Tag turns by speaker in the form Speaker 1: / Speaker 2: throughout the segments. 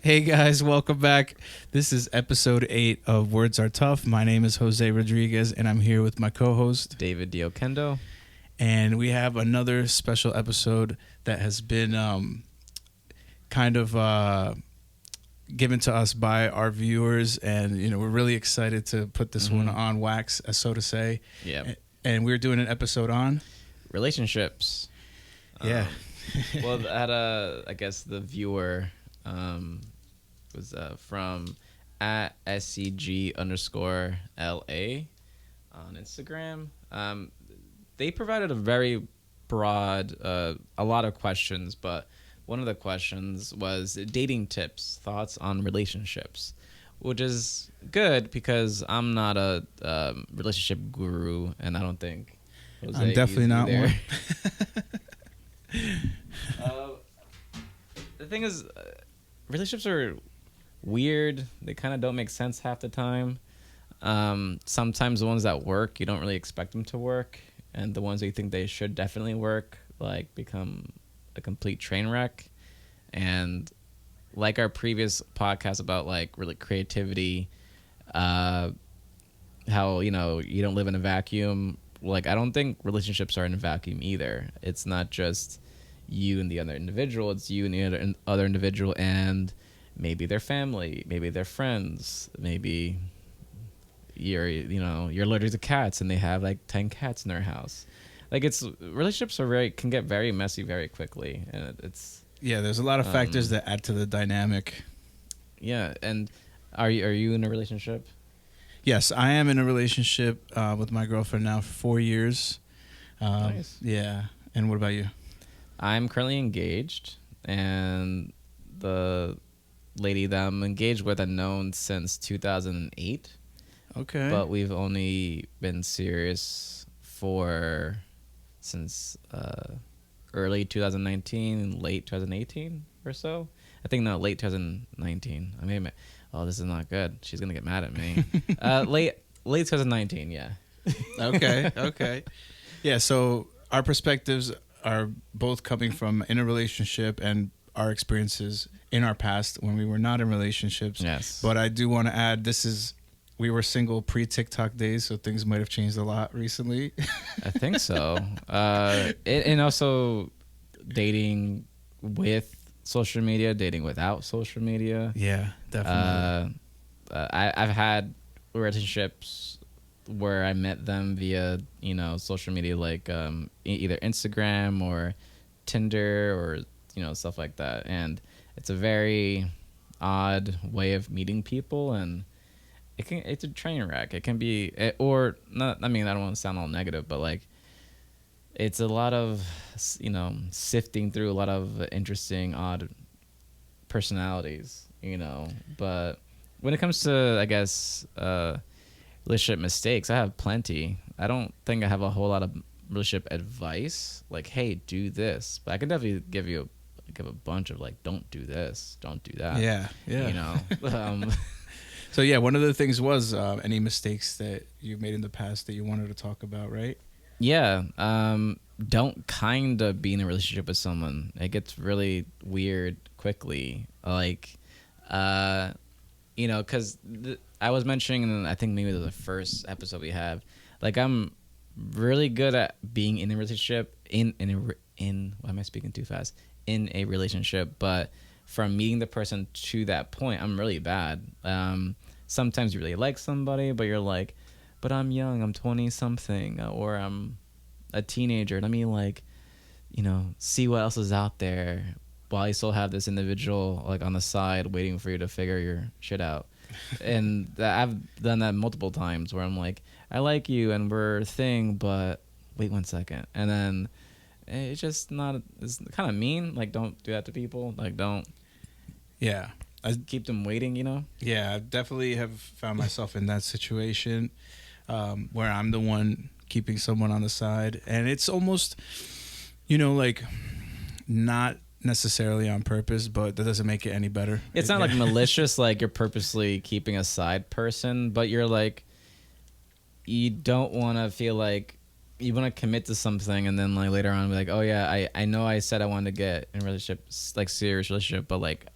Speaker 1: Hey guys, welcome back. This is episode 8 of Words Are Tough. My name is Jose Rodriguez, and I'm here with my co-host
Speaker 2: David Diokendo.
Speaker 1: And we have another special episode that has been kind of given to us by our viewers, and we're really excited to put this one on wax, so to say.
Speaker 2: Yeah.
Speaker 1: And we're doing an episode on
Speaker 2: relationships.
Speaker 1: Yeah.
Speaker 2: Well, I guess the viewer was from at SCG_LA on Instagram. They provided a very broad, a lot of questions, but one of the questions was dating tips, thoughts on relationships, which is good because I'm not a relationship guru, and I don't think Jose,
Speaker 1: I'm definitely not one.
Speaker 2: The thing is, relationships are weird. They kind of don't make sense half the time. Sometimes the ones that work, you don't really expect them to work, and the ones that you think they should definitely work, like, become a complete train wreck. And like our previous podcast about like really creativity, how you don't live in a vacuum. Like, I don't think relationships are in a vacuum either. It's not just you and the other individual. It's you and the other individual and maybe their family, maybe their friends, maybe you're allergic to cats and they have like 10 cats in their house. Like, relationships can get very messy very quickly, and
Speaker 1: there's a lot of factors that add to the dynamic.
Speaker 2: Yeah. And are you in a relationship?
Speaker 1: Yes, I am in a relationship with my girlfriend now for 4 years.
Speaker 2: Nice.
Speaker 1: Yeah. And what about you?
Speaker 2: I'm currently engaged, and the lady that I'm engaged with I've known since 2008.
Speaker 1: Okay.
Speaker 2: But we've only been serious since early 2019, late 2018 or so. I think late 2019. This is not good. She's gonna get mad at me. Late 2019, yeah.
Speaker 1: Okay. Yeah, so our perspectives are both coming from in a relationship and our experiences in our past when we were not in relationships.
Speaker 2: Yes.
Speaker 1: But I do want to add, we were single pre-TikTok days, so things might have changed a lot recently.
Speaker 2: I think so. And also dating with social media, dating without social media.
Speaker 1: Yeah, definitely.
Speaker 2: I've had relationships where I met them via, social media, like either Instagram or Tinder or, stuff like that. And it's a very odd way of meeting people, and it's a train wreck. It can be, or not. I don't want to sound all negative, but like, it's a lot of, sifting through a lot of interesting, odd personalities, But when it comes to, I guess, relationship mistakes, I have plenty. I don't think I have a whole lot of relationship advice, like, hey, do this. But I can definitely give a bunch of, like, don't do this, don't do that.
Speaker 1: Yeah. So, yeah, one of the things was any mistakes that you made in the past that you wanted to talk about, right?
Speaker 2: Yeah. Don't kind of be in a relationship with someone. It gets really weird quickly. Like, because I was mentioning, and I think maybe the first episode we have, like, I'm really good at being in a relationship, why am I speaking too fast? In a relationship, but from meeting the person to that point, I'm really bad. Sometimes you really like somebody, but you're like, but I'm young, I'm 20 something, or I'm a teenager. Let me see what else is out there while you still have this individual like on the side waiting for you to figure your shit out. And I've done that multiple times where I'm like, I like you and we're a thing, but wait 1 second. And then it's just it's kind of mean. Like, don't do that to people. Like, don't.
Speaker 1: Yeah.
Speaker 2: Keep them waiting,
Speaker 1: Yeah, I definitely have found myself in that situation where I'm the one keeping someone on the side. And it's almost, like, not necessarily on purpose, but that doesn't make it any better.
Speaker 2: It's not like malicious, like you're purposely keeping a side person, but you're like, you don't want to feel like you want to commit to something, and then like later on be like, oh yeah, I know I said I wanted to get in a relationship, like serious relationship, but like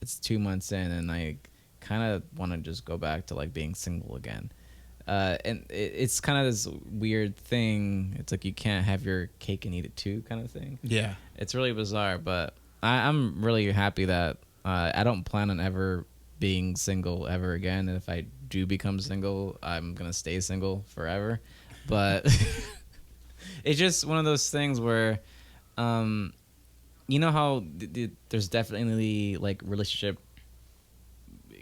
Speaker 2: it's 2 months in, and I kind of want to just go back to like being single again. And it's kind of this weird thing. It's like you can't have your cake and eat it too, kind of thing.
Speaker 1: Yeah,
Speaker 2: it's really bizarre, but I'm really happy that I don't plan on ever being single ever again. And if I do become single, I'm gonna stay single forever. But it's just one of those things where, you know how there's definitely like relationship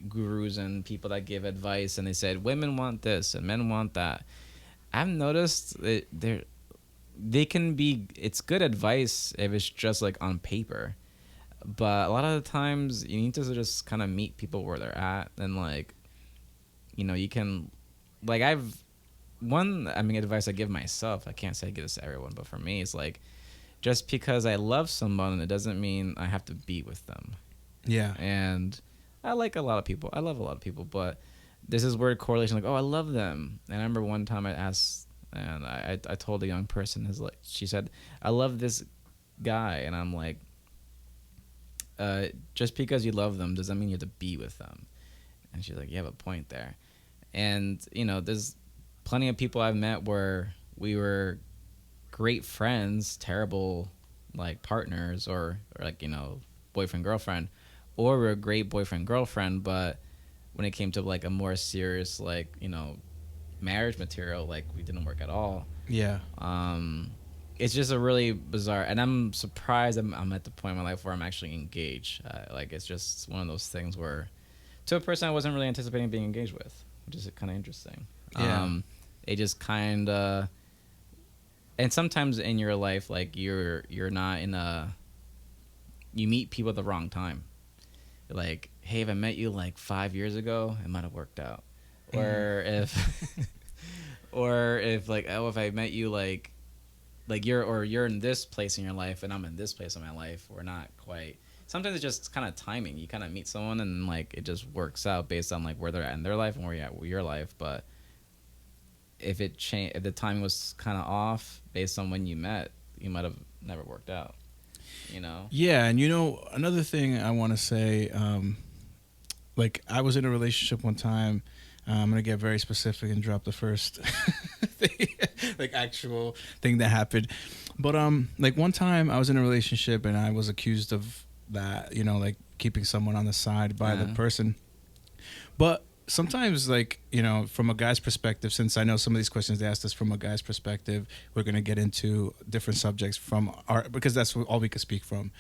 Speaker 2: gurus and people that give advice, and they said women want this and men want that. I've noticed that they can be, it's good advice if it's just like on paper, but a lot of the times you need to just kind of meet people where they're at, and like, you know, you can, like, advice I give myself, I can't say I give this to everyone, but for me, it's like, just because I love someone, it doesn't mean I have to be with them.
Speaker 1: Yeah.
Speaker 2: And I like a lot of people. I love a lot of people, but there's this weird correlation, like, oh, I love them. And I remember one time I asked, and I told a young person, she said, I love this guy. And I'm like, just because you love them doesn't mean you have to be with them. And she's like, you have a point there. And, you know, there's plenty of people I've met where we were great friends, terrible like partners, or like, you know, boyfriend, girlfriend, or we're a great boyfriend, girlfriend, but when it came to like a more serious, like, you know, marriage material, like we didn't work at all.
Speaker 1: Yeah.
Speaker 2: It's just a really bizarre, and I'm surprised I'm at the point in my life where I'm actually engaged. Like, it's just one of those things where, to a person I wasn't really anticipating being engaged with, which is kind of interesting.
Speaker 1: Yeah.
Speaker 2: It just kind of, and sometimes in your life, like you're not in you meet people at the wrong time. Like, hey, if I met you like 5 years ago, it might have worked out. Or if like, oh, if I met you like you're in this place in your life and I'm in this place in my life, we're not quite. Sometimes it's just kind of timing. You kind of meet someone and like it just works out based on like where they're at in their life and where you're at with your life. But if if the timing was kind of off based on when you met, you might have never worked out. You know?
Speaker 1: Yeah, and you know, another thing I want to say, like I was in a relationship one time. I'm gonna get very specific and drop the first thing, like actual thing that happened. But like one time I was in a relationship and I was accused of that, you know, like keeping someone on the side by the person. But sometimes, like, you know, from a guy's perspective, since I know some of these questions they asked us from a guy's perspective, we're gonna get into different subjects from because that's all we could speak from.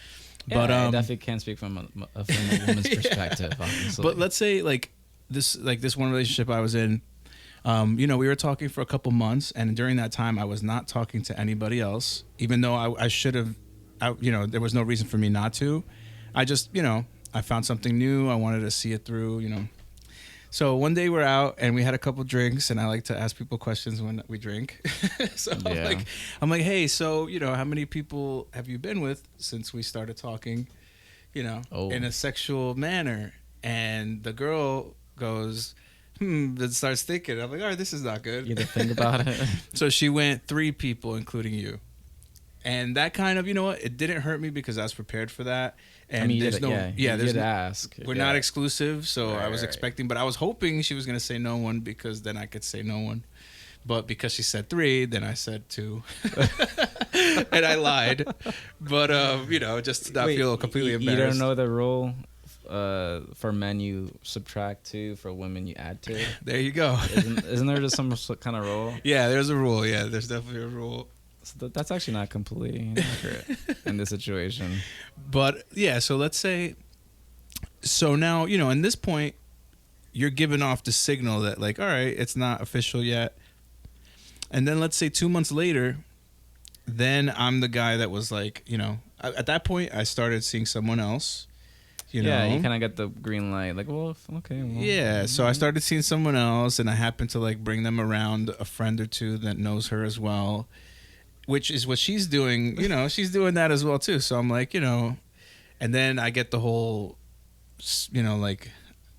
Speaker 2: Yeah,
Speaker 1: but
Speaker 2: I definitely can't speak from a woman's perspective, obviously.
Speaker 1: But let's say like this one relationship I was in, you know, we were talking for a couple months, and during that time I was not talking to anybody else, even though I should have, you know, there was no reason for me not to. I just, you know, I found something new. I wanted to see it through, you know. So one day we're out and we had a couple drinks, and I like to ask people questions when we drink. So yeah. I'm like, hey, so, you know, how many people have you been with since we started talking, you know, in a sexual manner? And the girl goes, then starts thinking. I'm like, all right, this is not good.
Speaker 2: You have to think about it.
Speaker 1: So she went 3 people, including you. And that kind of, you know what, it didn't hurt me because I was prepared for that. And
Speaker 2: I mean,
Speaker 1: there's
Speaker 2: there's ask.
Speaker 1: We're not exclusive, so I was expecting, but I was hoping she was going to say no one, because then I could say no one. But because she said 3, then I said 2. And I lied. But, you know, just to not feel completely embarrassed.
Speaker 2: You don't know the rule? For men you subtract 2, for women you add 2.
Speaker 1: There you go.
Speaker 2: Isn't there just some kind of rule?
Speaker 1: Yeah, there's a rule. Yeah, there's definitely a rule.
Speaker 2: So that's actually not completely accurate in this situation.
Speaker 1: But yeah, so let's say, so now, you know, in this point, you're giving off the signal that like, all right, it's not official yet. And then let's say 2 months later, then I'm the guy that was like, you know, at that point I started seeing someone else. You know?
Speaker 2: You kind of get the green light, like, well, okay. Well,
Speaker 1: yeah, so I started seeing someone else, and I happened to like bring them around a friend or two that knows her as well, which is what she's doing. You know, she's doing that as well too. So I'm like, you know, and then I get the whole, you know, like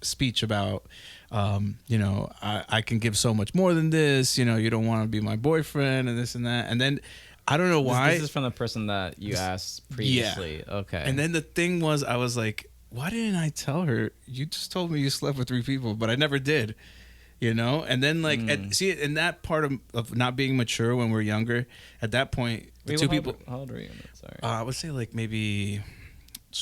Speaker 1: speech about, I can give so much more than this. You don't want to be my boyfriend and this and that. And then I don't know why.
Speaker 2: This is from the person that you asked previously. Yeah. Okay.
Speaker 1: And then the thing was, I was like, why didn't I tell her? You just told me you slept with 3 people, but I never did. And then like, see, in that part of not being mature when we're younger, at that point, the two people.
Speaker 2: How old are you? Sorry.
Speaker 1: I would say like maybe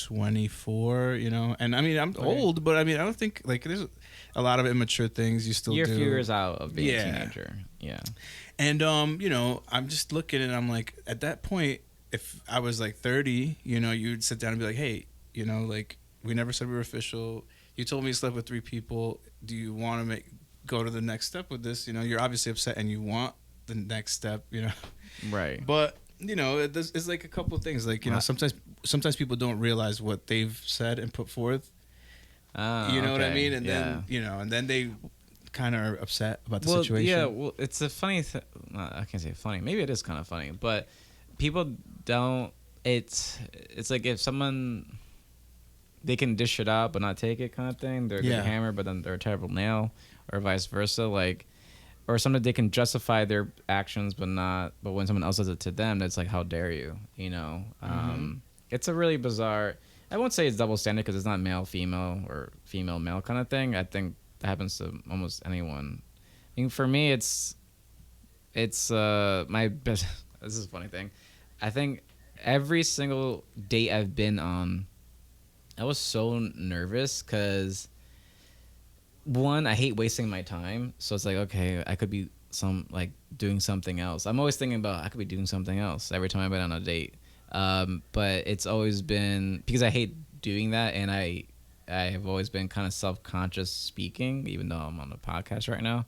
Speaker 1: 24. And I mean, I'm old, but I mean, I don't think like there's a lot of immature things you still do.
Speaker 2: You're a few years out of being a teenager. Yeah.
Speaker 1: And I'm just looking and I'm like, at that point, if I was like 30, you'd sit down and be like, hey, like we never said we were official. You told me you slept with 3 people. Do you want to go to the next step with this? You're obviously upset and you want the next step,
Speaker 2: Right.
Speaker 1: But it's like a couple of things, like sometimes people don't realize what they've said and put forth. What I mean? And then and then they kind of are upset about the situation.
Speaker 2: Yeah, well, it's a funny I can't say funny, maybe it is kind of funny, but people don't. It's like if someone, they can dish it out but not take it kind of thing. They're a good hammer but then they're a terrible nail, or vice versa. Like, or sometimes they can justify their actions but when someone else does it to them, it's like, how dare you? It's a really bizarre, I won't say it's double standard because it's not male female or female male kind of thing. I think that happens to almost anyone. I mean, for me, it's my best. This is a funny thing. I think every single date I've been on, I was so nervous because, one, I hate wasting my time. So it's like, okay, I could be doing something else. I'm always thinking about I could be doing something else every time I've been on a date. But it's always been because I hate doing that, and I have always been kind of self-conscious speaking, even though I'm on a podcast right now.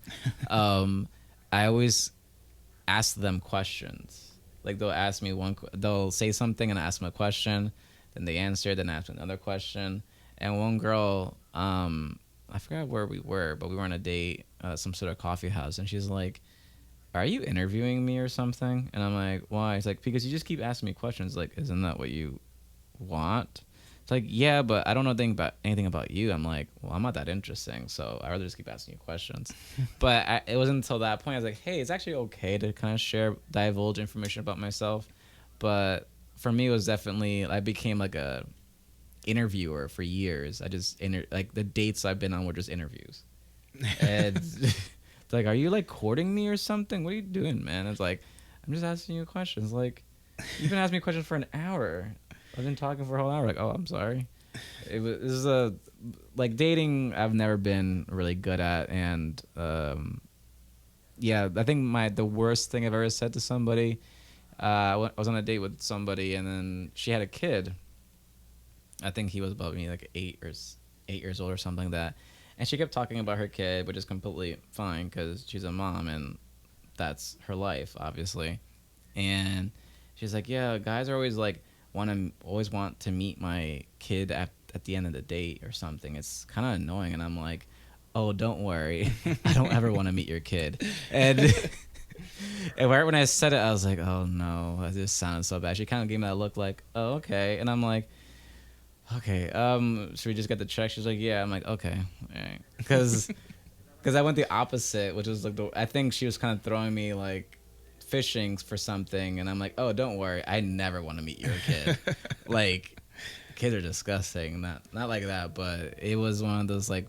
Speaker 2: I always ask them questions. Like they'll say something and I ask them a question, then they answer, then I ask another question. And one girl, I forgot where we were, but we were on a date, some sort of coffee house, and she's like, "Are you interviewing me or something?" And I'm like, "Why?" It's like, "Because you just keep asking me questions. Like, isn't that what you want?" It's like, "Yeah, but I don't know anything about you." I'm like, "Well, I'm not that interesting, so I'd rather just keep asking you questions." But it wasn't until that point I was like, "Hey, it's actually okay to kind of divulge information about myself." But for me, it was definitely, I became like a interviewer for years. I just like the dates I've been on were just interviews. And it's like, "Are you like courting me or something? What are you doing, man?" It's like, "I'm just asking you questions." Like, you've been asking me questions for an hour. I've been talking for a whole hour. Like, "Oh, I'm sorry." This is like dating I've never been really good at. And I think the worst thing I've ever said to somebody, I was on a date with somebody and then she had a kid. I think he was about me like 8 years old or something like that. And she kept talking about her kid, which is completely fine because she's a mom and that's her life, obviously. And she's like, "Yeah, guys are always like always want to meet my kid at the end of the date or something. It's kind of annoying." And I'm like, "Oh, don't worry. I don't ever want to meet your kid." And right when I said it, I was like, "Oh no, this sounded so bad." She kind of gave me that look like, "Oh, okay." And I'm like, "Okay, should we just get the check?" She's like, "Yeah." I'm like, "Okay." All right. Because I went the opposite, which was like, I think she was kind of throwing me like fishing for something, and I'm like, "Oh, don't worry, I never want to meet your kid." Like, kids are disgusting. Not like that, but it was one of those like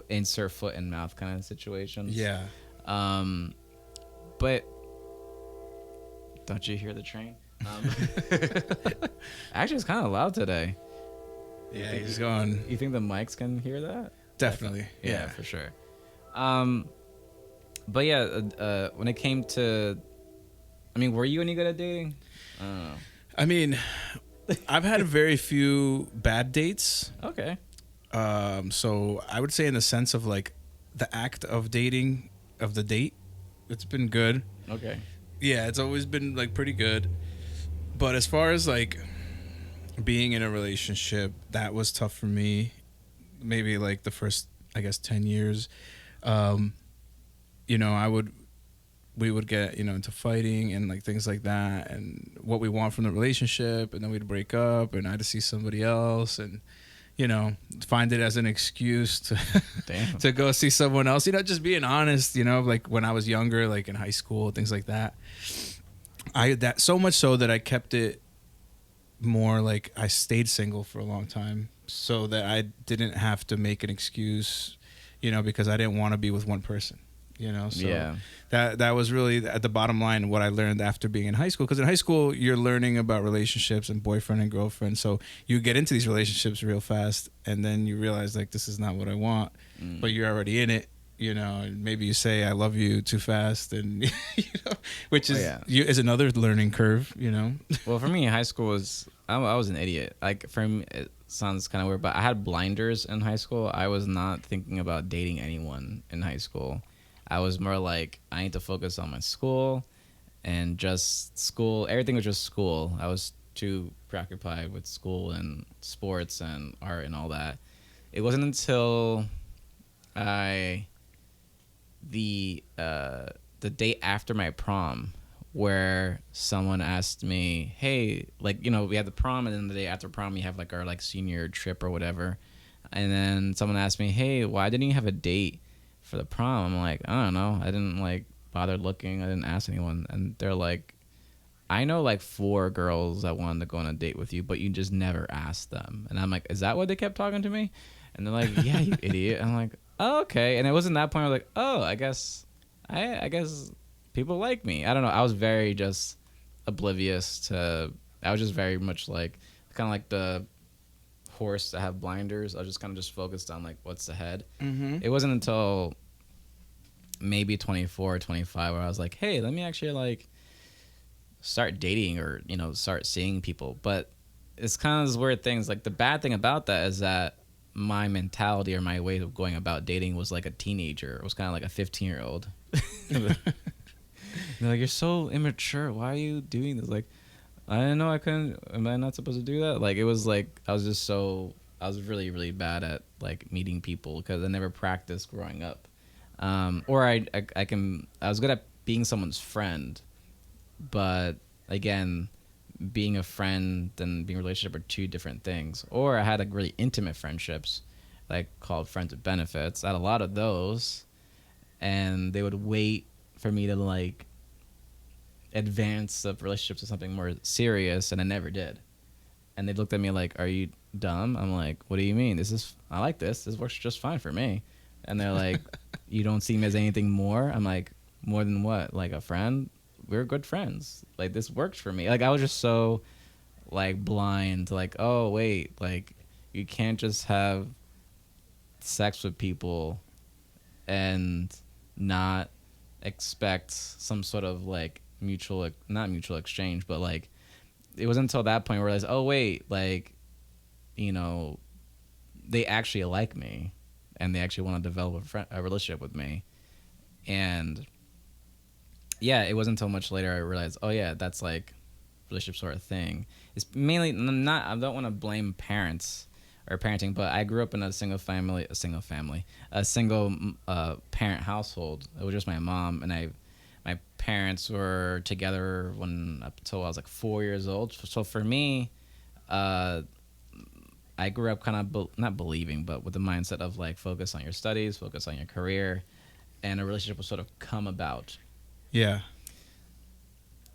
Speaker 2: insert foot in mouth kind of situations.
Speaker 1: Yeah.
Speaker 2: But don't you hear the train? Actually, it's kind of loud today.
Speaker 1: Yeah, he's going.
Speaker 2: You think the mics can hear that?
Speaker 1: Definitely.
Speaker 2: Yeah, for sure. But yeah, when it came to, I mean, were you any good at dating? I don't know.
Speaker 1: I mean, I've had very few bad dates.
Speaker 2: Okay.
Speaker 1: So I would say in the sense of like the act of dating, of the date, it's been good.
Speaker 2: Okay.
Speaker 1: Yeah, it's always been like pretty good. But as far as like being in a relationship, that was tough for me. Maybe like the first, I guess, 10 years. We would get, into fighting and like things like that and what we want from the relationship. And then we'd break up and I'd see somebody else. And, find it as an excuse to
Speaker 2: Damn.
Speaker 1: to go see someone else. Just being honest. Like when I was younger, like in high school, things like that. That so much so that I kept it more like I stayed single for a long time, so that I didn't have to make an excuse, because I didn't want to be with one person. So
Speaker 2: Yeah.
Speaker 1: that was really at the bottom line what I learned after being in high school. Because in high school you're learning about relationships and boyfriend and girlfriend, so you get into these relationships real fast, and then you realize like this is not what I want, but you're already in it. And maybe you say I love you too fast, and which is is another learning curve.
Speaker 2: Well, for me, high school I was an idiot. Like for me, it sounds kind of weird, but I had blinders in high school. I was not thinking about dating anyone in high school. I was more like, I need to focus on my school and just school. Everything was just school. I was too preoccupied with school and sports and art and all that. It wasn't until the day after my prom where someone asked me, hey, like, we had the prom, and then the day after prom we have like our like senior trip or whatever. And then someone asked me, hey, why didn't you have a date for the prom? I'm like, I don't know. I didn't like bother looking. I didn't ask anyone. And they're like, I know like 4 girls that wanted to go on a date with you, but you just never asked them. And I'm like, is that what they kept talking to me? And they're like, yeah, you idiot. And I'm like, oh, okay. And it wasn't that point where like, oh, I guess people like me. I don't know. I was very just oblivious to. I was just very much like kind of like the horse that have blinders. I was just kind of just focused on like what's ahead. Mm-hmm. It wasn't until maybe 24 or 25 where I was like, hey, let me actually like start dating or start seeing people. But it's kind of those weird things. Like the bad thing about that is that my mentality or my way of going about dating was like a teenager. It was kind of like a 15-year-old. They're like, you're so immature. Why are you doing this? Like, I didn't know I couldn't. Am I not supposed to do that? Like, it was like I was really, really bad at like meeting people because I never practiced growing up. Or I was good at being someone's friend, but again, being a friend and being a relationship are 2 different things. Or I had like really intimate friendships, like called friends with benefits. I had a lot of those, and they would wait for me to like advance the relationships to something more serious, and I never did. And they looked at me like, are you dumb? I'm like, what do you mean? I like this. This works just fine for me. And they're like, you don't see me as anything more? I'm like, more than what? Like a friend? We're good friends. Like this works for me. Like I was just so like blind to like, oh wait, like you can't just have sex with people and not expect some sort of like not mutual exchange, but like it wasn't until that point where I realized, oh wait, like they actually like me and they actually want to develop a relationship with me. And yeah, it wasn't until much later I realized, oh yeah, that's like relationship sort of thing. It's mainly not. I don't want to blame parents or parenting, but I grew up in a single parent household. It was just my mom and my parents were together up until I was like 4 years old. So for me, I grew up kind of not believing, but with the mindset of like focus on your studies, focus on your career, and a relationship will sort of come about.
Speaker 1: Yeah.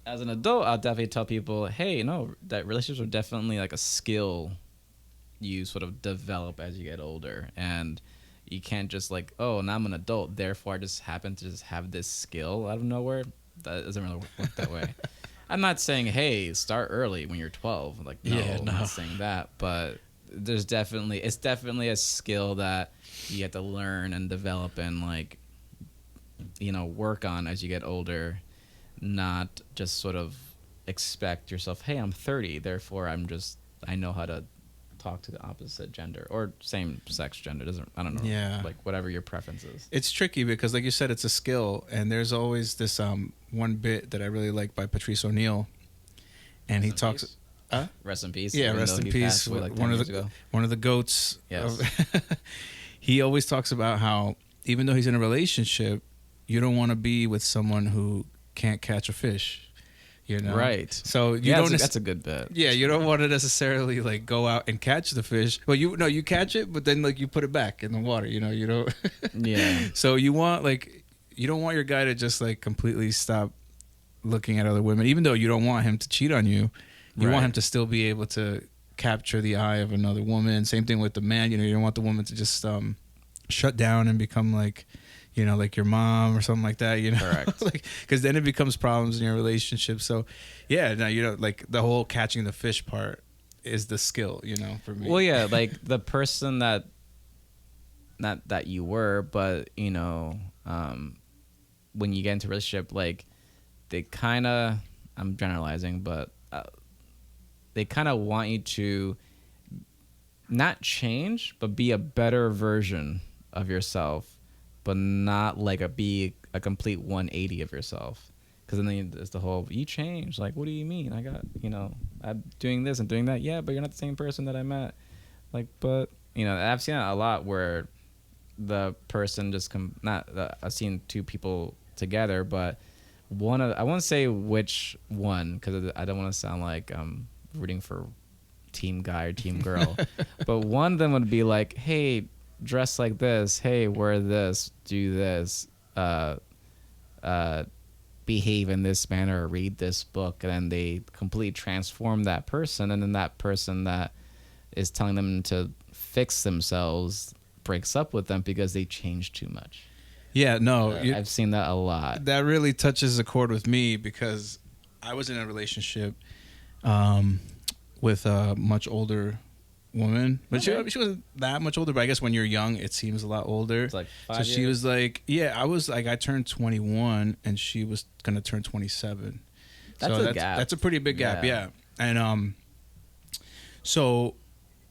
Speaker 2: As an adult, I'll definitely tell people, hey, no, that relationships are definitely like a skill you sort of develop as you get older. And you can't just like, oh, now I'm an adult, therefore I just happen to just have this skill out of nowhere. That doesn't really work that way. I'm not saying, hey, start early when you're 12. Like, no, I'm not saying that. But it's definitely a skill that you have to learn and develop and like, work on as you get older, not just sort of expect yourself, hey, I'm 30, therefore I know how to talk to the opposite gender or same sex gender. I don't know.
Speaker 1: Yeah.
Speaker 2: Like whatever your preference is.
Speaker 1: It's tricky because like you said, it's a skill, and there's always this one bit that I really like by Patrice O'Neill, and he talks.
Speaker 2: Rest in peace.
Speaker 1: Yeah, rest in peace. Like one of the goats.
Speaker 2: Yes.
Speaker 1: He always talks about how even though he's in a relationship, you don't want to be with someone who can't catch a fish. you know?
Speaker 2: Right.
Speaker 1: So
Speaker 2: that's a good bit.
Speaker 1: Yeah, you don't want to necessarily like go out and catch the fish. Well, you catch it, but then like you put it back in the water. You know, you don't.
Speaker 2: Yeah.
Speaker 1: So you don't want your guy to just like completely stop looking at other women, even though you don't want him to cheat on you. You want him to still be able to capture the eye of another woman. Same thing with the man. You know, you don't want the woman to just shut down and become like, you know, like your mom or something like that, you know.
Speaker 2: Correct.
Speaker 1: Like, because then it becomes problems in your relationship. So yeah, now, you know, like the whole catching the fish part is the skill, you know, for me.
Speaker 2: Well, yeah, like the person that you were, but you know, when you get into a relationship, like they kind of, I'm generalizing, but they kind of want you to not change, but be a better version of yourself, but not like be a complete 180 of yourself. Because then there's the whole, you change. Like, what do you mean? I'm doing this and doing that. Yeah, but you're not the same person that I met. Like, but, you know, I've seen that a lot where the person just I've seen two people together, but I won't say which one, because I don't want to sound like I'm rooting for team guy or team girl. But one of them would be like, hey, dress like this. Hey, wear this. Do this. Behave in this manner. Read this book. And then they completely transform that person. And then that person that is telling them to fix themselves breaks up with them because they changed too much.
Speaker 1: Yeah, no.
Speaker 2: I've seen that a lot.
Speaker 1: That really touches a chord with me because I was in a relationship with a much older woman. But she wasn't that much older, but I guess when you're young, it seems a lot older.
Speaker 2: It's like 5
Speaker 1: so
Speaker 2: years.
Speaker 1: she was like, I turned 21 and she was going to turn 27.
Speaker 2: That's a gap.
Speaker 1: That's a pretty big gap, yeah. And so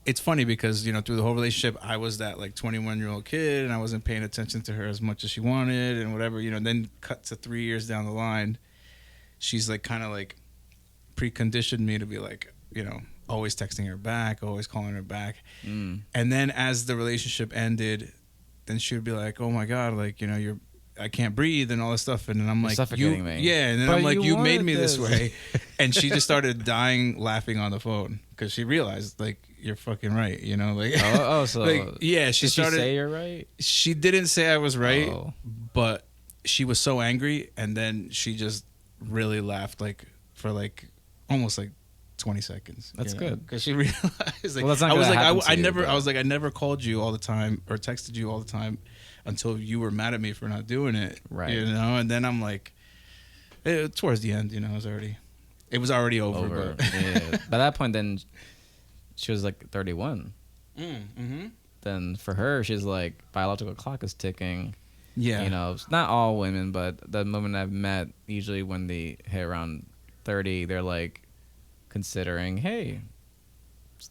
Speaker 1: it's funny because, you know, through the whole relationship, I was that like 21-year-old kid and I wasn't paying attention to her as much as she wanted and whatever, you know. And then cut to 3 years down the line, she's like kind of like preconditioned me to be like, you know, always texting her back, always calling her back. And then as the relationship ended, then she would be like, oh my God, like, you know, I can't breathe and all this stuff. And then I'm like,
Speaker 2: suffocating me.
Speaker 1: Yeah. And then
Speaker 2: But
Speaker 1: I'm like, you made
Speaker 2: wanted
Speaker 1: me this way.
Speaker 2: And
Speaker 1: she just started dying laughing on the phone because she realized like, you're fucking right. You know, like,
Speaker 2: so
Speaker 1: like, yeah, she
Speaker 2: did
Speaker 1: started.
Speaker 2: She say you're right?
Speaker 1: She didn't say I was right,
Speaker 2: but
Speaker 1: she was so angry. And then she just really laughed like for like almost like 20 seconds.
Speaker 2: That's good
Speaker 1: because she realized like,
Speaker 2: well, that's not
Speaker 1: I was like
Speaker 2: I
Speaker 1: never called you all the time or texted you all the time until you were mad at me for not doing it,
Speaker 2: right?
Speaker 1: You know. And then I'm like, towards the end, you know, it was already over. But
Speaker 2: yeah. By that point, then she was like 31. Then for her, she's like, biological clock is ticking.
Speaker 1: Yeah,
Speaker 2: you know, it's not all women, but the women I've met, usually when they hit around 30, they're like considering, hey,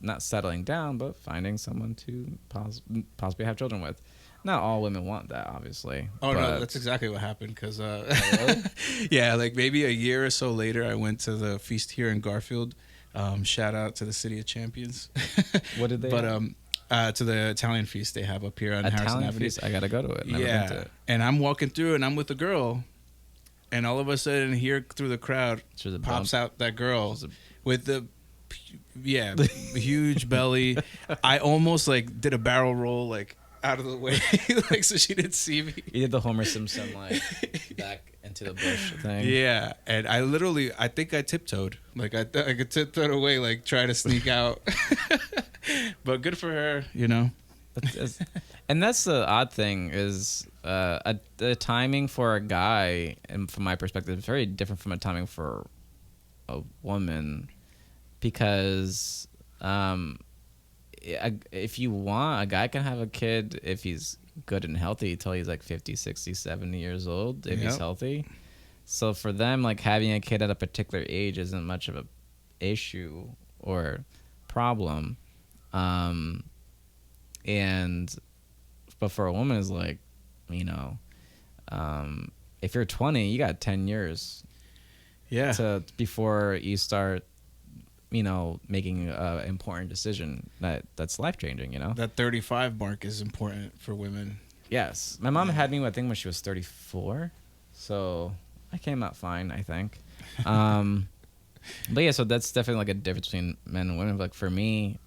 Speaker 2: not settling down, but finding someone to possibly have children with. Not all women want that, obviously.
Speaker 1: Oh, no, that's exactly what happened. Because, yeah, like maybe a year or so later, I went to the feast here in Garfield. Shout out to the City of Champions.
Speaker 2: What did they
Speaker 1: have? To the Italian feast they have up here on Harrison Avenue.
Speaker 2: Feast? I got to go to it. Never been to it.
Speaker 1: And I'm walking through and I'm with a girl. And all of a sudden, here through the crowd, pops out that girl with the huge belly. I almost like did a barrel roll like out of the way, like so she didn't see me.
Speaker 2: You did the Homer Simpson like back into the bush thing.
Speaker 1: Yeah, and I think I tiptoed, like I tiptoed away, like trying to sneak out. But good for her, you know.
Speaker 2: And that's the odd thing is the timing for a guy, and from my perspective, is very different from a timing for a woman, because if you want, a guy can have a kid if he's good and healthy till he's like 50, 60, 70 years old, if he's healthy. So for them, like having a kid at a particular age isn't much of a issue or problem. But for a woman, is like, you know, if you're 20, you got 10 years. Yeah. Before you start, you know, making an important decision that's life changing. You know,
Speaker 1: that 35 mark is important for women.
Speaker 2: Yes, my mom had me, I think, when she was 34, so I came out fine, I think. But yeah, so that's definitely like a difference between men and women. Like for me,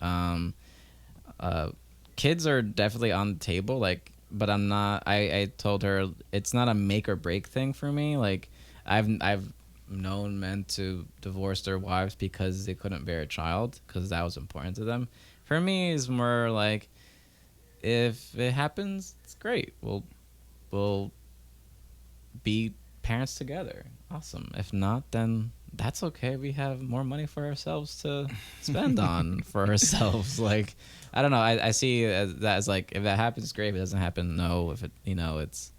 Speaker 2: kids are definitely on the table. Like, but I'm not. I told her it's not a make or break thing for me. Like, I've known men to divorce their wives because they couldn't bear a child because that was important to them. For me, it's more like if it happens, it's great. We'll be parents together. Awesome. If not, then that's okay. We have more money for ourselves to spend on for ourselves. Like, I don't know. I see that as like, if that happens, great. If it doesn't happen, no. If it, it's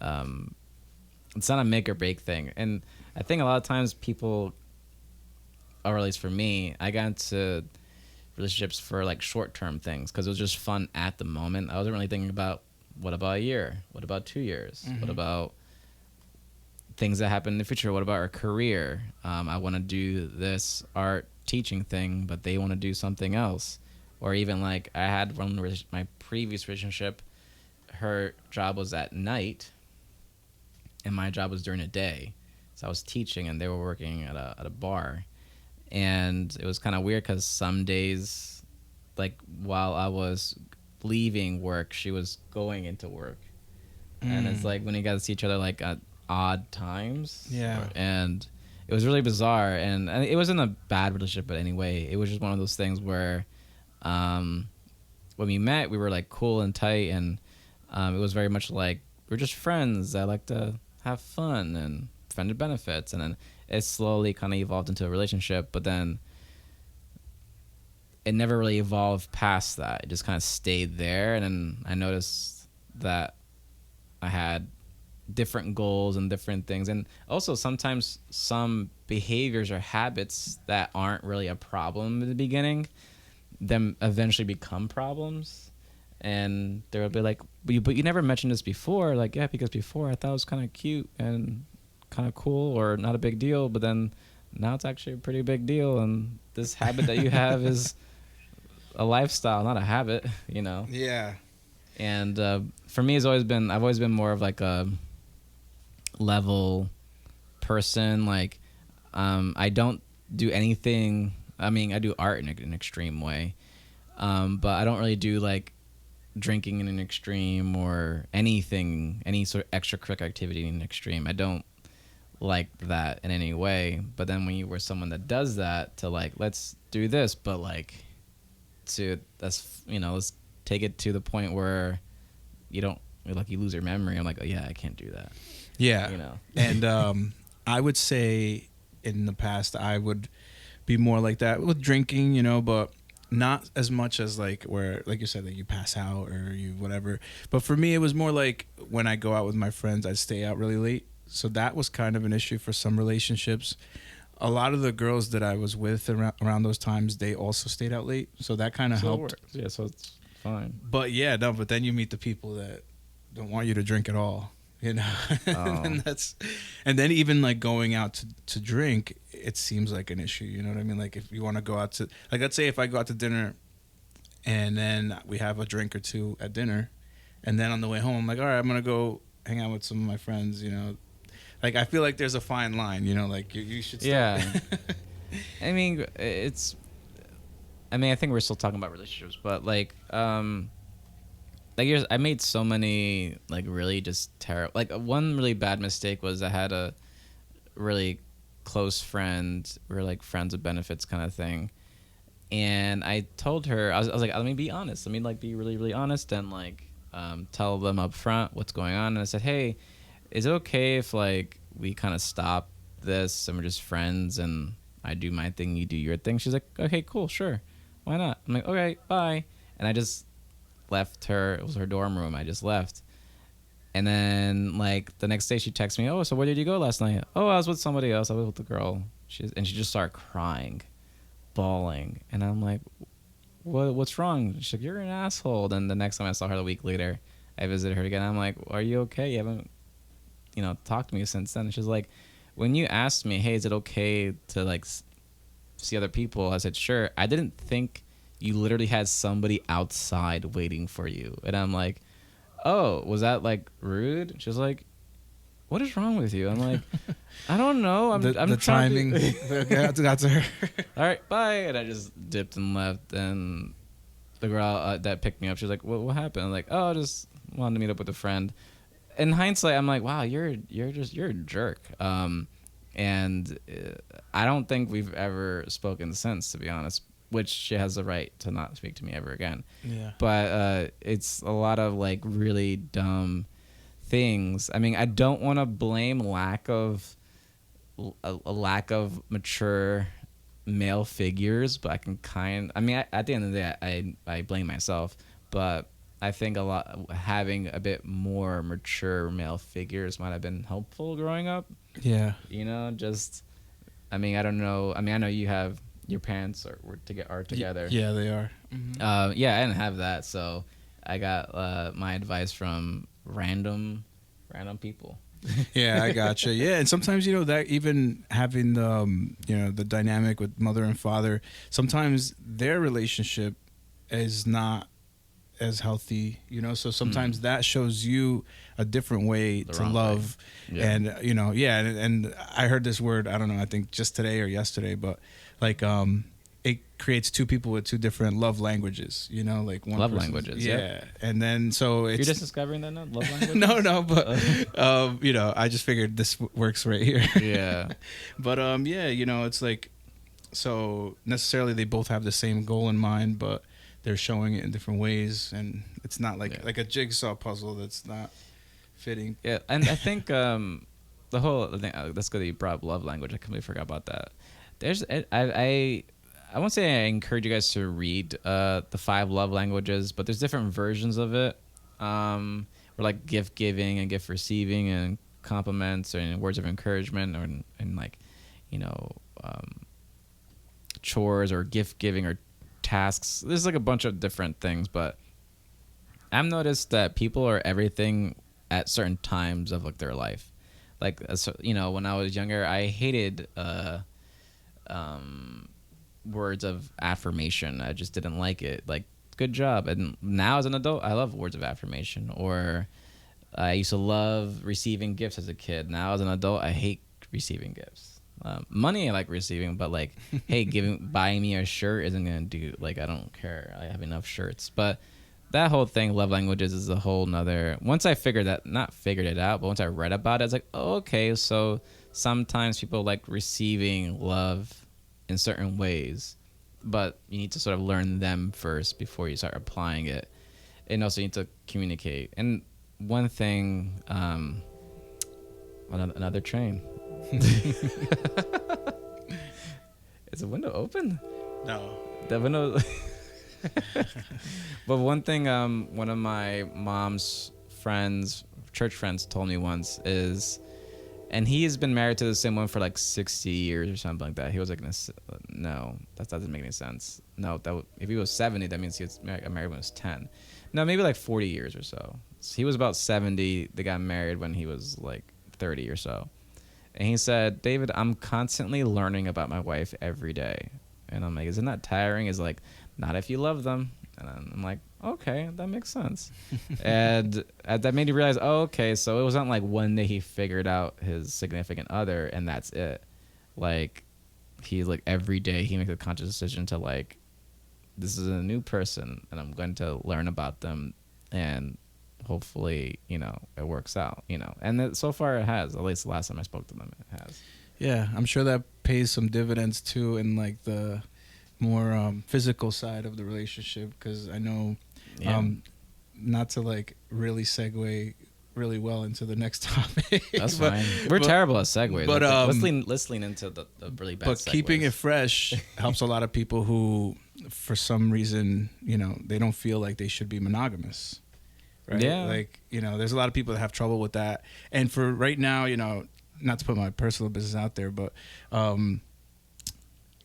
Speaker 2: not a make or break thing. And I think a lot of times people, or at least for me, I got into relationships for like short-term things because it was just fun at the moment. I wasn't really thinking about what about a year? What about 2 years? What about things that happen in the future? What about our career? I want to do this art teaching thing, but they want to do something else. Or even like I had my previous relationship, her job was at night and my job was during the day. So I was teaching and they were working at a bar. And it was kind of weird because some days, like while I was leaving work, she was going into work. And it's like when you got to see each other like at odd times.
Speaker 1: Yeah.
Speaker 2: And it was really bizarre. And it wasn't a bad relationship, but anyway, it was just one of those things where when we met, we were like cool and tight. And it was very much like we're just friends that like to have fun and friendly benefits. And then it slowly kind of evolved into a relationship, but then it never really evolved past that. It just kind of stayed there. And then I noticed that I had different goals and different things. And also sometimes some behaviors or habits that aren't really a problem in the beginning, them eventually become problems. And they'll be like, but you never mentioned this before. Like, yeah, because before I thought it was kind of cute and kind of cool or not a big deal, but then now it's actually a pretty big deal. And this habit that you have is a lifestyle, not a habit,
Speaker 1: Yeah.
Speaker 2: And for me, I've always been more of like a level person. Like, I don't do anything. I mean, I do art in an extreme way, but I don't really do like drinking in an extreme or anything, any sort of extracurricular activity in an extreme. I don't like that in any way. But then when you were someone that does that, to like, let's do this, but like let's take it to the point where you lose your memory. I'm like, oh yeah, I can't do that.
Speaker 1: Yeah. And I would say in the past I would be more like that with drinking, but not as much as like where, like you said, that you pass out or you whatever. But for me, it was more like when I go out with my friends, I'd stay out really late. So that was kind of an issue for some relationships. A lot of the girls that I was with around those times, they also stayed out late. So that kind of helped.
Speaker 2: Yeah, so it's fine.
Speaker 1: But yeah, no, but then you meet the people that don't want you to drink at all.
Speaker 2: Oh.
Speaker 1: and then even like going out to drink, it seems like an issue. You know what I mean? Like if you want to go out to, like, let's say if I go out to dinner and then we have a drink or two at dinner, and then on the way home, I'm like, all right, I'm going to go hang out with some of my friends, Like, I feel like there's a fine line, like you should stop.
Speaker 2: Yeah. I mean, I think we're still talking about relationships, but like, I made so many like really just terrible. Like one really bad mistake was I had a really close friend. We were like friends with benefits kind of thing, and I told her I was like, let me be honest. Let me like be really really honest and like tell them up front what's going on. And I said, hey, is it okay if like we kind of stop this and we're just friends and I do my thing, you do your thing? She's like, okay, cool, sure, why not? I'm like, okay, bye. And I just left her. It was her dorm room. I just left. And then like the next day she texts me, oh, so where did you go last night? Oh, I was with somebody else. I was with the girl. She just started crying, bawling. And I'm like, what's wrong? She's like, you're an asshole. Then the next time I saw her, a week later, I visited her again. I'm like, are you okay? You haven't talked to me since then. And she's like, when you asked me, hey, is it okay to like see other people? I said, sure. I didn't think you literally had somebody outside waiting for you. And I'm like, oh, was that like rude? She's like, what is wrong with you? I'm like, I don't know. I'm
Speaker 1: the
Speaker 2: trying
Speaker 1: timing got to her.
Speaker 2: All right, bye. And I just dipped and left. And the girl that picked me up, she was like, what happened? I'm like, oh, I just wanted to meet up with a friend. In hindsight, I'm like, wow, you're a jerk. And I don't think we've ever spoken since, to be honest, which she has the right to not speak to me ever again.
Speaker 1: Yeah.
Speaker 2: But it's a lot of like really dumb things. I mean, I don't want to blame a lack of mature male figures, but at the end of the day, I blame myself, but I think having a bit more mature male figures might have been helpful growing up.
Speaker 1: Yeah.
Speaker 2: You know, I don't know. I mean, I know you have your parents are together.
Speaker 1: Yeah, they are. Mm-hmm.
Speaker 2: Yeah, I didn't have that, so I got my advice from random people.
Speaker 1: Yeah, I gotcha. Yeah, and sometimes that even having the dynamic with mother and father, sometimes their relationship is not as healthy, so sometimes that shows you a different way to love. Yeah. And and I heard this word, I don't know, I think just today or yesterday, but like it creates two people with two different love languages, like one
Speaker 2: love languages.
Speaker 1: Yeah. And then so it's,
Speaker 2: you're just discovering that now, love languages?
Speaker 1: no, but I just figured this works right here.
Speaker 2: Yeah.
Speaker 1: But it's like, so necessarily they both have the same goal in mind, but they're showing it in different ways, and it's not like a jigsaw puzzle that's not fitting.
Speaker 2: Yeah, and I think the whole thing, that's good that you brought up love language. I completely forgot about that. I won't say I encourage you guys to read the 5 love languages, but there's different versions of it. Or like gift giving and gift receiving and compliments and words of encouragement and like, chores or gift giving or tasks. There's like a bunch of different things, but I've noticed that people are everything at certain times of like their life. Like, when I was younger, I hated words of affirmation. I just didn't like it. Like, good job. And now as an adult, I love words of affirmation. Or I used to love receiving gifts as a kid. Now as an adult, I hate receiving gifts. Money I like receiving, but like, hey, buying me a shirt isn't gonna do. Like, I don't care. I have enough shirts. But that whole thing, love languages, is a whole nother. Once I not figured it out, but once I read about it, I was like, oh, okay. So sometimes people like receiving love in certain ways, but you need to sort of learn them first before you start applying it, and also you need to communicate. And one thing, another train. Is the window open?
Speaker 1: No.
Speaker 2: The window. But one thing, one of my mom's church friends, told me once is, and he has been married to the same one for like 60 years or something like that. He was like, no, that doesn't make any sense. No, if he was 70, that means he was married when he was 10. No, maybe like 40 years or so. He was about 70. They got married when he was like 30 or so. And he said, David, I'm constantly learning about my wife every day. And I'm like, isn't that tiring? He's like, not if you love them. And I'm like, okay, that makes sense. And that made me realize, okay, so it wasn't like one day he figured out his significant other and that's it. Like, he's like, every day he makes a conscious decision to like, this is a new person and I'm going to learn about them, and hopefully, it works out, and so far it has. At least the last time I spoke to them, it has. Yeah,
Speaker 1: I'm sure that pays some dividends too in like the more physical side of the relationship, because I know, not to like really segue really well into the next topic.
Speaker 2: That's fine. We're terrible at segues. But let's lean into the really bad.
Speaker 1: But
Speaker 2: segues.
Speaker 1: Keeping it fresh helps a lot of people who, for some reason, they don't feel like they should be monogamous. Right?
Speaker 2: Yeah.
Speaker 1: Like, there's a lot of people that have trouble with that. And for right now, not to put my personal business out there, but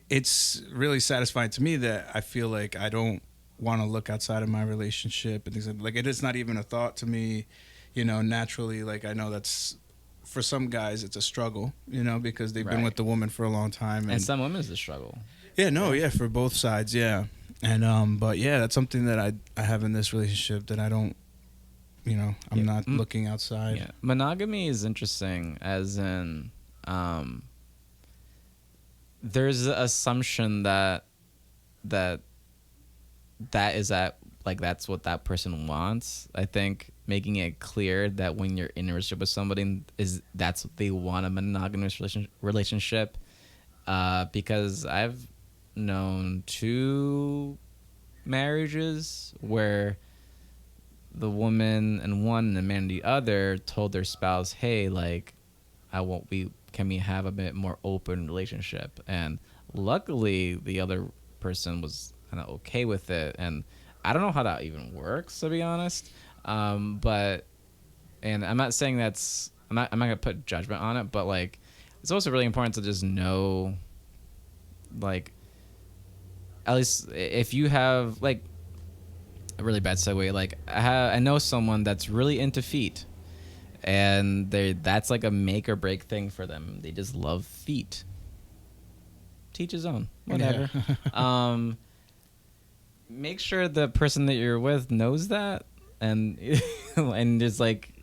Speaker 1: it's really satisfying to me that I feel like I don't want to look outside of my relationship and things like it is not even a thought to me, naturally. Like, I know that's, for some guys, it's a struggle, because they've been with the woman for a long time.
Speaker 2: And some women, it's a struggle.
Speaker 1: Yeah, no, yeah, for both sides, yeah. And, but yeah, that's something that I have in this relationship that I don't, I'm not looking outside.
Speaker 2: Yeah, monogamy is interesting, as in, there's an assumption that is that like that's what that person wants. I think making it clear that when you're in a relationship with somebody that's what they want, a monogamous relationship. Because I've known 2 marriages where the woman in one and the man in the other told their spouse, hey, like, can we have a bit more open relationship? And luckily the other person was kind of okay with it. And I don't know how that even works, to be honest. And I'm not saying I'm not gonna put judgment on it, but like, it's also really important to just know, like, at least if you have like a really bad segue, like I know someone that's really into feet, and that's like a make or break thing for them. They just love feet. Teach his own, whatever. Yeah. Make sure the person that you're with knows that, and and just like,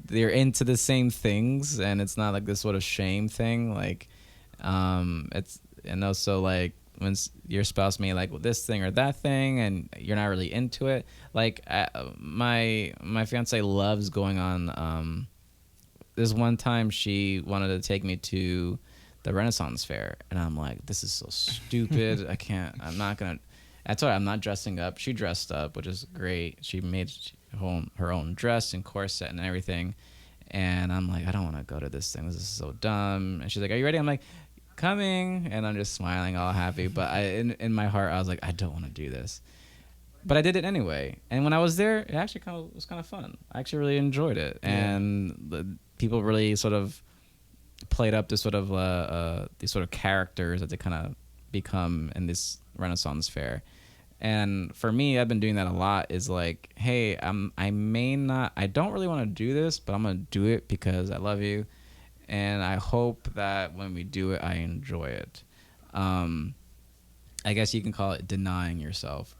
Speaker 2: they're into the same things, and it's not like this sort of shame thing. Like, it's, and also like when your spouse may like this thing or that thing, and you're not really into it. Like, my fiance loves going on. This one time she wanted to take me to the Renaissance Fair, and I'm like, this is so stupid. I can't. I'm not gonna. I told her I'm not dressing up. She dressed up, which is great. She made her own dress and corset and everything. And I'm like, I don't want to go to this thing. This is so dumb. And she's like, are you ready? I'm like, coming. And I'm just smiling, all happy. But in my heart, I was like, I don't want to do this. But I did it anyway. And when I was there, it actually was kind of fun. I actually really enjoyed it. Yeah. And the people really sort of played up this sort of these sort of characters that they kind of become in this Renaissance Fair. And for me, I've been doing that a lot, is like, hey, I don't really want to do this, but I'm going to do it because I love you. And I hope that when we do it, I enjoy it. I guess you can call it denying yourself,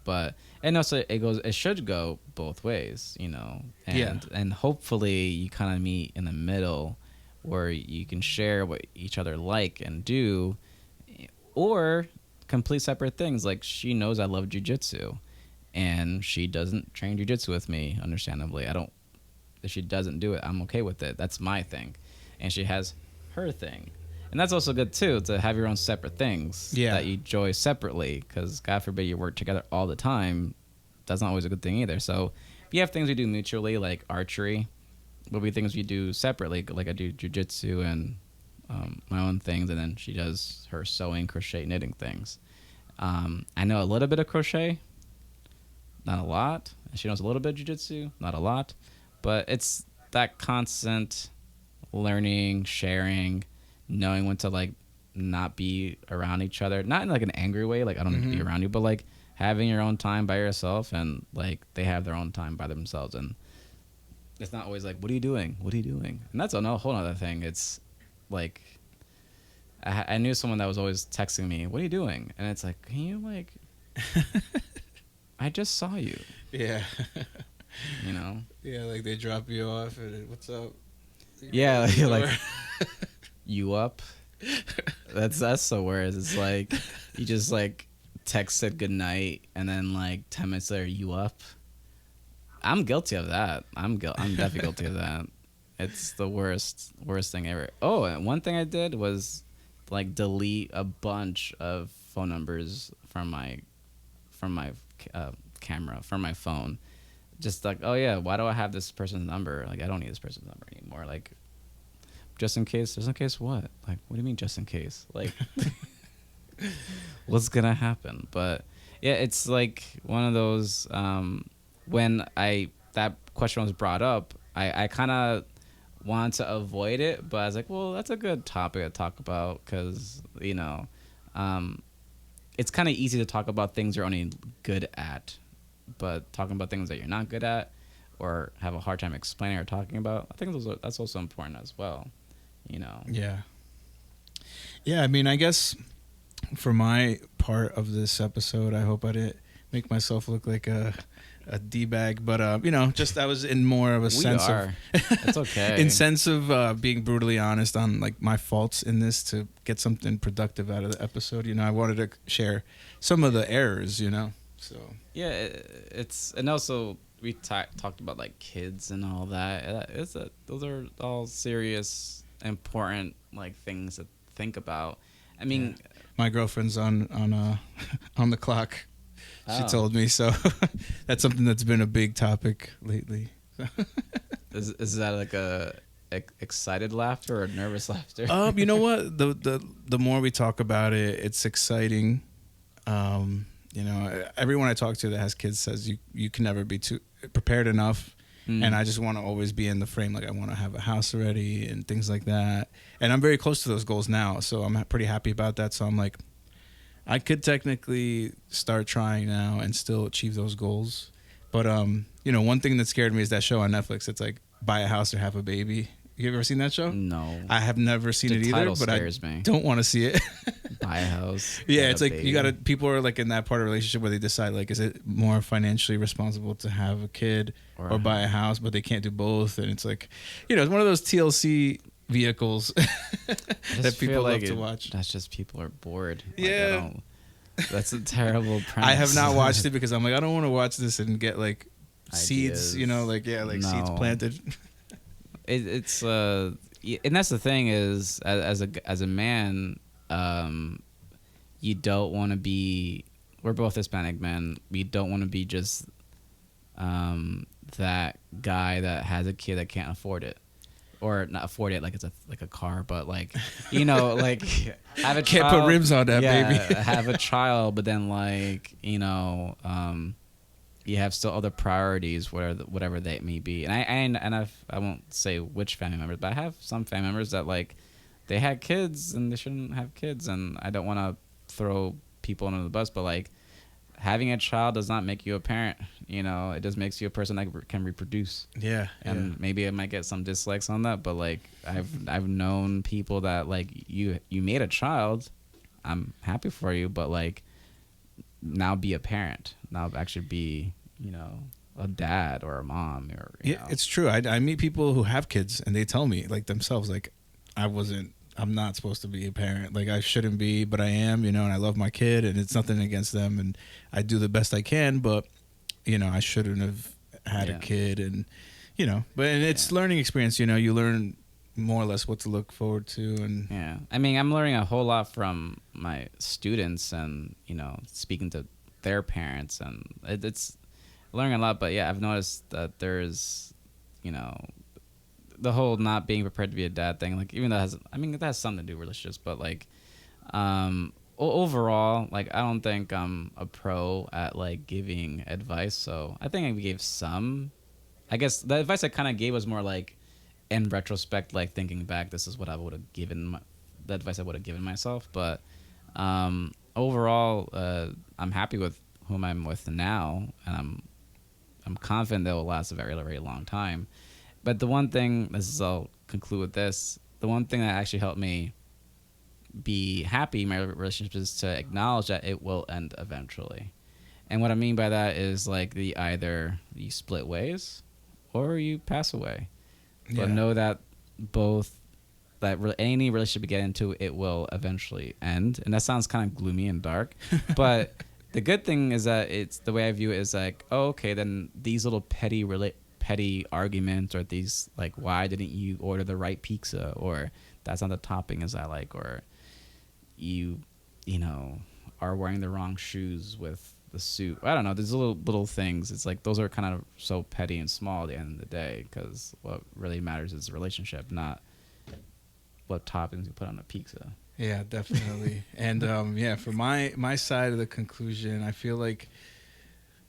Speaker 2: and also it should go both ways, and hopefully you kind of meet in the middle where you can share what each other like and do, or complete separate things. Like, she knows I love jiu-jitsu, and she doesn't train jiu-jitsu with me, understandably. If she doesn't do it, I'm okay with it. That's my thing. And she has her thing. And that's also good, too, to have your own separate things that you enjoy separately, because God forbid you work together all the time. That's not always a good thing either. So if you have things we do mutually, like archery, will be things we do separately. Like I do jiu-jitsu and my own things, and then she does her sewing, crochet, knitting things. I know a little bit of crochet, not a lot. She knows a little bit of jiu-jitsu, not a lot. But it's that constant learning, sharing, knowing when to like not be around each other, not in like an angry way, like I don't need to be around you, but like having your own time by yourself, and like they have their own time by themselves, and it's not always like, what are you doing, and that's a whole other thing. It's like, I knew someone that was always texting me, what are you doing? And it's like, can you like I just saw you.
Speaker 1: Yeah. Yeah, like they drop you off and what's up?
Speaker 2: Yeah, you're like, you up? That's the worst. It's like you just like texted good night, and then like 10 minutes later, you up? I'm guilty of that. I'm definitely guilty of that. It's the worst thing ever. Oh, and one thing I did was like delete a bunch of phone numbers from my camera, from my phone. Just like, oh yeah, why do I have this person's number? Like, I don't need this person's number anymore. Like, just in case what? Like, what do you mean just in case? Like, what's gonna happen? But yeah, it's like one of those, when that question was brought up, I kind of wanted to avoid it, but I was like, well, that's a good topic to talk about, because it's kind of easy to talk about things you're only good at, but talking about things that you're not good at or have a hard time explaining or talking about, I think that's also important as well,
Speaker 1: Yeah. I mean, I guess for my part of this episode, I hope I didn't make myself look like a a D-bag, but just I was in more of a sense of
Speaker 2: it's okay.
Speaker 1: in sense of being brutally honest on like my faults in this to get something productive out of the episode. I wanted to share some of the errors. So
Speaker 2: yeah, it's and also we talked about like kids and all that. Those are all serious, important like things to think about. I mean,
Speaker 1: my girlfriend's on on the clock. She
Speaker 2: Oh.
Speaker 1: told me so. That's something that's been a big topic lately.
Speaker 2: Is that like a excited laughter or nervous laughter?
Speaker 1: You know what? The more we talk about it, it's exciting. Everyone I talk to that has kids says you can never be too prepared enough. And I just want to always be in the frame. Like I want to have a house already and things like that. And I'm very close to those goals now. So I'm pretty happy about that. So I'm like, I could technically start trying now and still achieve those goals. But, one thing that scared me is that show on Netflix. It's like buy a house or have a baby. You ever seen that show?
Speaker 2: No.
Speaker 1: I have never seen it either,
Speaker 2: title
Speaker 1: but
Speaker 2: scares me.
Speaker 1: don't want to see it.
Speaker 2: Buy a house.
Speaker 1: Yeah, it's like
Speaker 2: baby.
Speaker 1: people are like in that part of a relationship where they decide like, is it more financially responsible to have a kid or buy a house, but they can't do both. And it's like, it's one of those TLC vehicles that people love to watch.
Speaker 2: That's just people are bored.
Speaker 1: Yeah.
Speaker 2: That's a terrible premise.
Speaker 1: I have not watched it because I'm like, I don't want to watch this and get like seeds,
Speaker 2: Ideas.
Speaker 1: seeds planted.
Speaker 2: It's and that's the thing is as a man, you don't want to be. We're both Hispanic men. We don't want to be just that guy that has a kid that can't afford it, or not afford it like it's a car, but like like have a
Speaker 1: Can't
Speaker 2: child,
Speaker 1: put rims on that, baby.
Speaker 2: have a child, but then you have still other priorities, whatever they may be. And I won't say which family members, but I have some family members that like they had kids and they shouldn't have kids, and I don't want to throw people under the bus, but like having a child does not make you a parent. It just makes you a person that can reproduce.
Speaker 1: Yeah.
Speaker 2: And maybe I might get some dislikes on that, but like I've known people that like you made a child, I'm happy for you, but like now be a parent. Now actually be, a dad or a mom or you know.
Speaker 1: It's true. I meet people who have kids and they tell me like themselves like I'm not supposed to be a parent. Like I shouldn't be, but I am, and I love my kid and it's nothing against them and I do the best I can, but I shouldn't have had a kid and it's learning experience, you learn more or less what to look forward to. And
Speaker 2: yeah, I mean, I'm learning a whole lot from my students and speaking to their parents, and it's learning a lot. But yeah, I've noticed that there's the whole not being prepared to be a dad thing, like even that has something to do with relationships, but like overall, like I don't think I'm a pro at like giving advice, so I think I gave some. I guess the advice I kind of gave was more like in retrospect, like thinking back, this is what I would have given the advice I would have given myself. But overall, I'm happy with whom I'm with now, and I'm confident they will last a very, very long time. But the one thing, I'll conclude with this, the one thing that actually helped me be happy in my relationship is to acknowledge that it will end eventually. And what I mean by that is like either you split ways or you pass away. But know that any relationship you get into, it will eventually end. And that sounds kind of gloomy and dark. But the good thing is that it's the way I view it is like, oh, okay, then these little petty arguments, or these like, why didn't you order the right pizza, or that's not the topping as I like, or you are wearing the wrong shoes with the suit. I don't know. There's little things. It's like those are kind of so petty and small at the end of the day, because what really matters is the relationship, not what toppings you put on a pizza.
Speaker 1: Yeah, definitely. And for my side of the conclusion, I feel like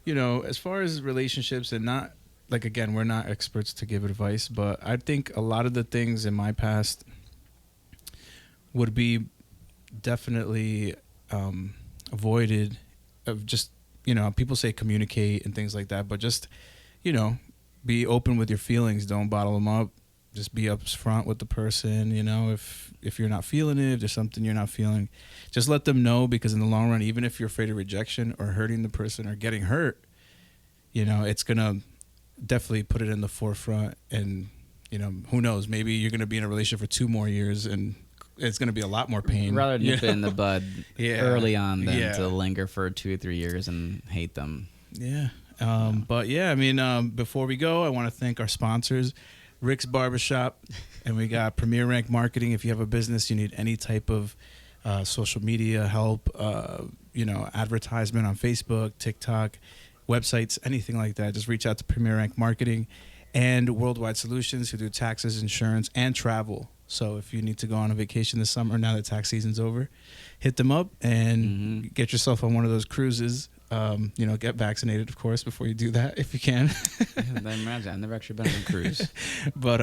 Speaker 1: as far as relationships, and not like, again, we're not experts to give advice, but I think a lot of the things in my past would be definitely avoided. Of just people say communicate and things like that, but just be open with your feelings. Don't bottle them up. Just be upfront with the person. If you're not feeling it, if there's something you're not feeling, just let them know, because in the long run, even if you're afraid of rejection or hurting the person or getting hurt, it's gonna definitely put it in the forefront. And who knows, maybe you're gonna be in a relationship for 2 more years and it's gonna be a lot more pain.
Speaker 2: Rather nip it in the bud early on than to linger for 2 or 3 years and hate them.
Speaker 1: But before we go, I want to thank our sponsors, Rick's Barbershop, and we got Premier Rank Marketing. If you have a business, you need any type of social media help, advertisement on Facebook, TikTok, websites, anything like that, just reach out to Premier Rank Marketing. And Worldwide Solutions, who do taxes, insurance, and travel. So if you need to go on a vacation this summer, now that tax season's over, hit them up and get yourself on one of those cruises. Get vaccinated, of course, before you do that, if you can.
Speaker 2: Imagine, I've never actually been on a cruise.
Speaker 1: But,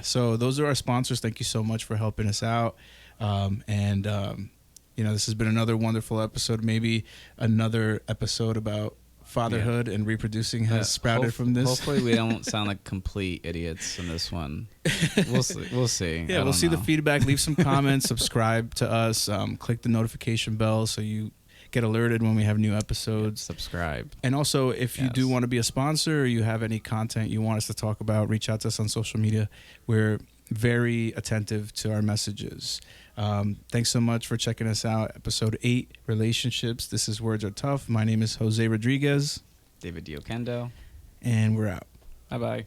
Speaker 1: so those are our sponsors. Thank you so much for helping us out. This has been another wonderful episode. Maybe another episode about fatherhood and reproducing has sprouted from this.
Speaker 2: Hopefully we don't sound like complete idiots in this one. We'll see.
Speaker 1: Yeah, we'll see the feedback. Leave some comments. Subscribe to us. Click the notification bell so you get alerted when we have new episodes.
Speaker 2: Subscribe.
Speaker 1: And also, if you do want to be a sponsor or you have any content you want us to talk about, reach out to us on social media. We're very attentive to our messages. Thanks so much for checking us out. Episode 8, Relationships. This is Words Are Tough. My name is Jose Rodriguez.
Speaker 2: David Diokendo.
Speaker 1: And we're out.
Speaker 2: Bye-bye.